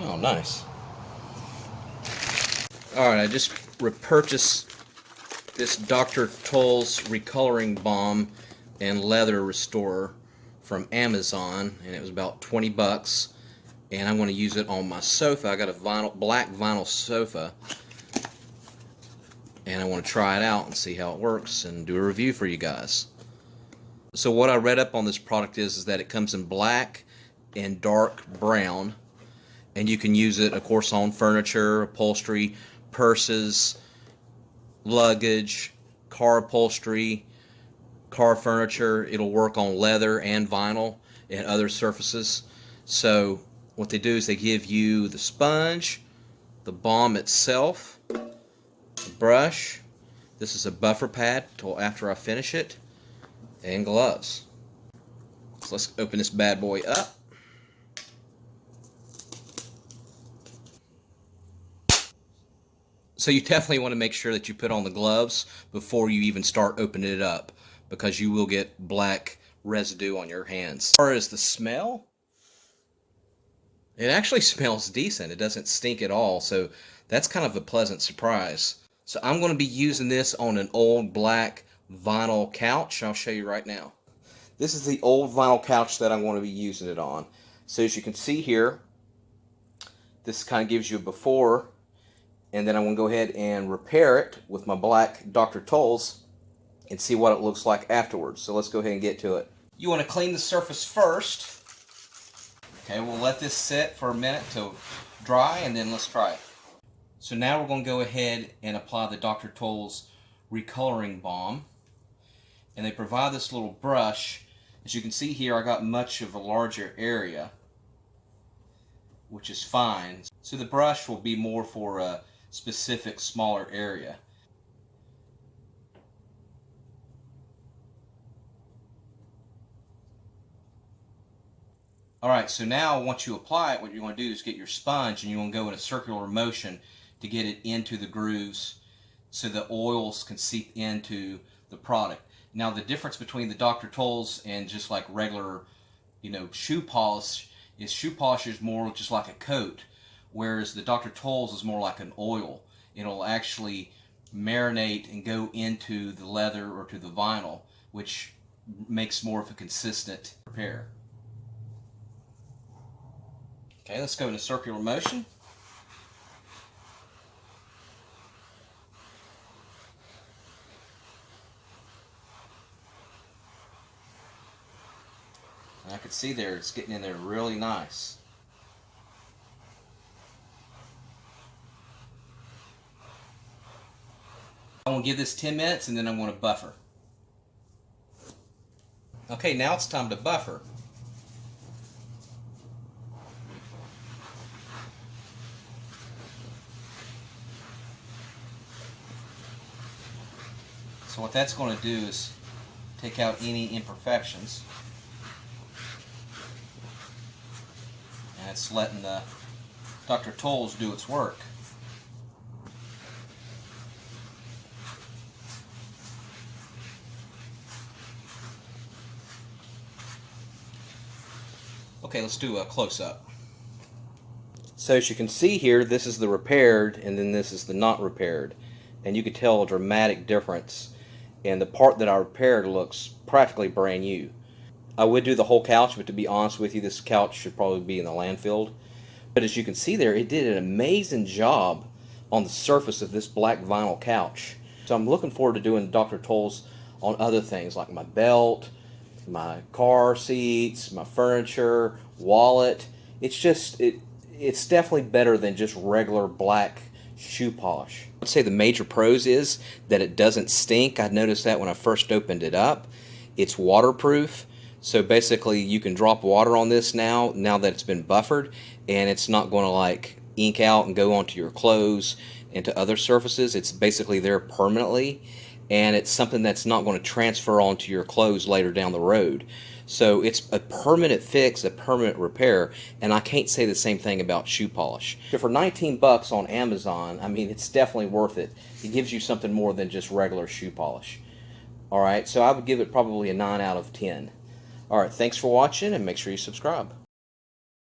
Oh, nice. Alright, I just repurchased this DrTulz Recoloring Balm and Leather Restorer from Amazon, and it was about 20 bucks. And I'm going to use it on my sofa. I got a black vinyl sofa, and I want to try it out and see how it works and do a review for you guys. So what I read up on this product is that it comes in black and dark brown, and you can use it, of course, on furniture, upholstery, purses, luggage, car upholstery, car furniture. It'll work on leather and vinyl and other surfaces. So what they do is they give you the sponge, the balm itself, the brush. This is a buffer pad till after I finish it, and gloves. So let's open this bad boy up. So you definitely want to make sure that you put on the gloves before you even start opening it up, because you will get black residue on your hands. As far as the smell, it actually smells decent. It doesn't stink at all, so that's kind of a pleasant surprise. So I'm going to be using this on an old black vinyl couch. I'll show you right now. This is the old vinyl couch that I'm going to be using it on. So as you can see here, this kind of gives you a before, and then I'm going to go ahead and repair it with my black DrTulz and see what it looks like afterwards. So let's go ahead and get to it. You want to clean the surface first. Okay, we'll let this sit for a minute to dry, and then let's try it. So now we're going to go ahead and apply the DrTulz Recoloring Balm. And they provide this little brush. As you can see here, I got much of a larger area, which is fine. So the brush will be more for a specific smaller area. Alright, so now once you apply it, what you're going to do is get your sponge, and you want to go in a circular motion to get it into the grooves so the oils can seep into the product. Now the difference between the DrTulz and just like regular, shoe polish is more just like a coat, whereas the DrTulz is more like an oil. It'll actually marinate and go into the leather or to the vinyl, which makes more of a consistent repair. Okay, let's go in a circular motion. And I can see there it's getting in there really nice. I'm going to give this 10 minutes, and then I'm going to buffer. Okay, now it's time to buffer. So what that's going to do is take out any imperfections. And it's letting the DrTulz do its work. Okay, let's do a close-up. So as you can see here, this is the repaired, and then this is the not repaired. And you can tell a dramatic difference. And the part that I repaired looks practically brand new. I would do the whole couch, but to be honest with you, this couch should probably be in the landfill. But as you can see there, it did an amazing job on the surface of this black vinyl couch. So I'm looking forward to doing DrTulz on other things like my belt, my car seats, my furniture, wallet. It's definitely better than just regular black shoe polish. I'd say the major pros is that it doesn't stink. I noticed that when I first opened it up. It's waterproof, so basically you can drop water on this now that it's been buffered, and it's not going to like ink out and go onto your clothes and to other surfaces. It's basically there permanently, and it's something that's not going to transfer onto your clothes later down the road. So it's a permanent fix, a permanent repair, and I can't say the same thing about shoe polish. So for 19 bucks on Amazon, I mean, it's definitely worth it. It gives you something more than just regular shoe polish. Alright, so I would give it probably a 9 out of 10. Alright, thanks for watching, and make sure you subscribe.